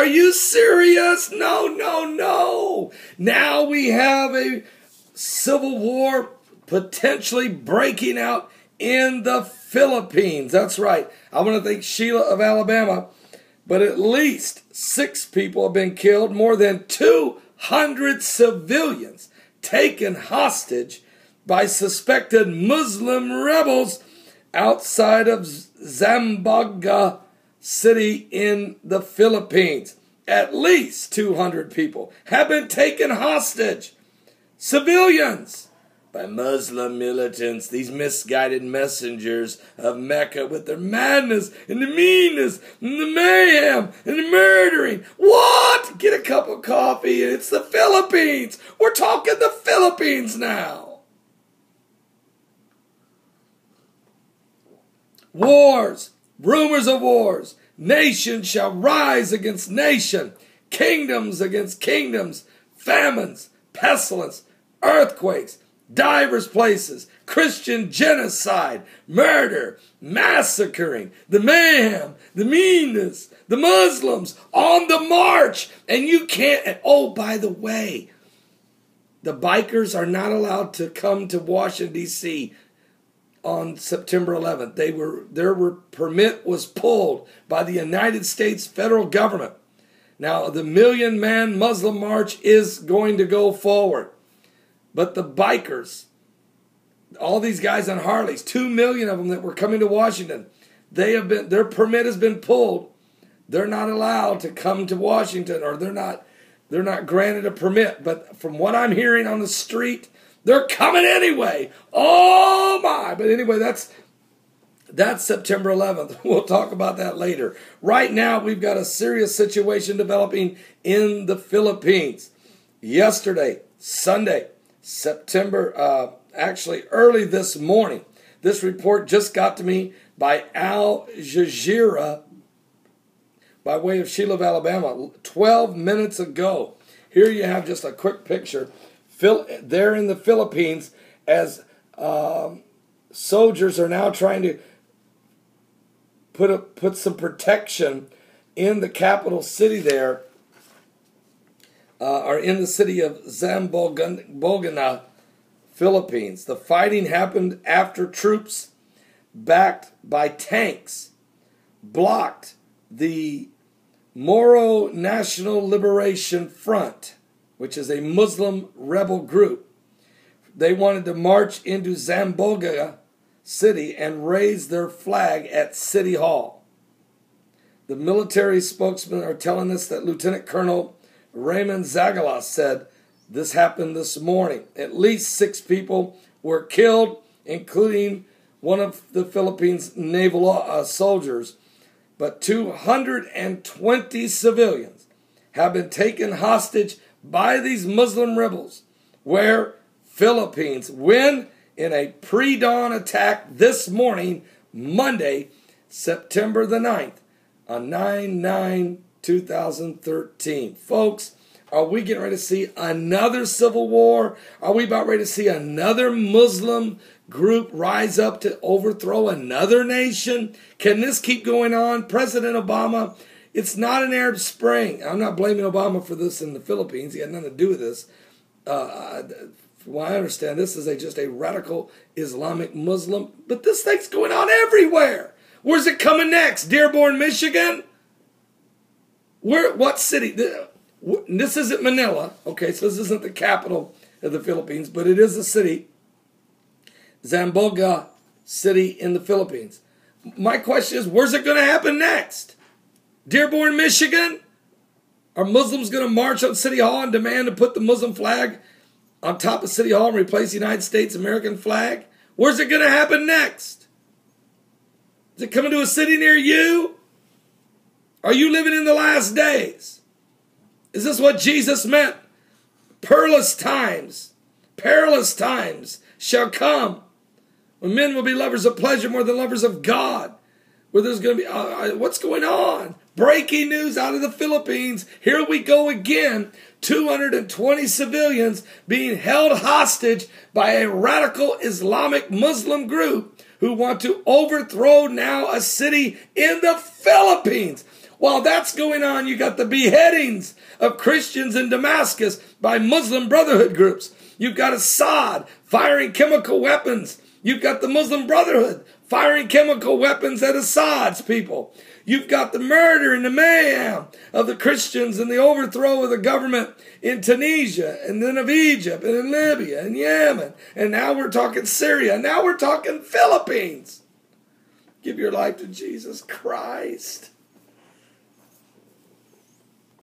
Are you serious? No, no, no. Now we have a civil war potentially breaking out in the Philippines. That's right. I want to thank Sheila of Alabama. But at least 6 people have been killed, more than 200 civilians taken hostage by suspected Muslim rebels outside of Zamboanga City in the Philippines. At least 200 people have been taken hostage. Civilians by Muslim militants, these misguided messengers of Mecca with their madness and the meanness and the mayhem and the murdering. What? Get a cup of coffee. It's the Philippines. We're talking the Philippines now. Wars, rumors of wars. Nation shall rise against nation, kingdoms against kingdoms, famines, pestilence, earthquakes, divers places, Christian genocide, murder, massacring, the mayhem, the meanness, the Muslims on the march. And you can't, oh, by the way, the bikers are not allowed to come to Washington, D.C. on September 11th. Their permit was pulled by the United States federal government. Now, the Million Man Muslim March is going to go forward. But the bikers, all these guys on Harleys, 2 million of them that were coming to Washington, their permit has been pulled. They're not allowed to come to Washington, or they're not granted a permit. But from what I'm hearing on the street, they're coming anyway. Oh my! But anyway, that's September 11th. We'll talk about that later. Right now, we've got a serious situation developing in the Philippines. Yesterday, Sunday, actually early this morning. This report just got to me by Al Jazeera by way of Sheila of Alabama 12 minutes ago. Here you have just a quick picture. There in the Philippines as soldiers are now trying to put some protection in the capital city there, are in the city of Zamboanga, Philippines. The fighting happened after troops backed by tanks blocked the Moro National Liberation Front, which is a Muslim rebel group. They wanted to march into Zamboanga City and raise their flag at City Hall. The military spokesmen are telling us that Lieutenant Colonel Raymond Zagalos said this happened this morning. At least 6 people were killed, including one of the Philippines' naval soldiers. But 220 civilians have been taken hostage by these Muslim rebels, where Philippines win in a pre-dawn attack this morning, Monday, September the 9th, on 9/9/2013. Folks, are we getting ready to see another civil war? Are we about ready to see another Muslim group rise up to overthrow another nation? Can this keep going on? President Obama, it's not an Arab Spring. I'm not blaming Obama for this in the Philippines. He had nothing to do with this. From what I understand, this is just a radical Islamic Muslim. But this thing's going on everywhere. Where's it coming next? Dearborn, Michigan? What city? This isn't Manila. Okay, so this isn't the capital of the Philippines, but it is a city. Zamboanga City in the Philippines. My question is, where's it going to happen next? Dearborn, Michigan? Are Muslims going to march on City Hall and demand to put the Muslim flag on top of City Hall and replace the United States American flag? Where's it going to happen next? Is it coming to a city near you? Are you living in the last days? Is this what Jesus meant? Perilous times shall come when men will be lovers of pleasure more than lovers of God. Where there's going to be, what's going on? Breaking news out of the Philippines. Here we go again. 220 civilians being held hostage by a radical Islamic Muslim group who want to overthrow now a city in the Philippines. While that's going on, you got the beheadings of Christians in Damascus by Muslim Brotherhood groups. You've got Assad firing chemical weapons. You've got the Muslim Brotherhood firing chemical weapons at Assad's people. You've got the murder and the mayhem of the Christians and the overthrow of the government in Tunisia and then of Egypt and in Libya and Yemen. And now we're talking Syria. Now we're talking Philippines. Give your life to Jesus Christ.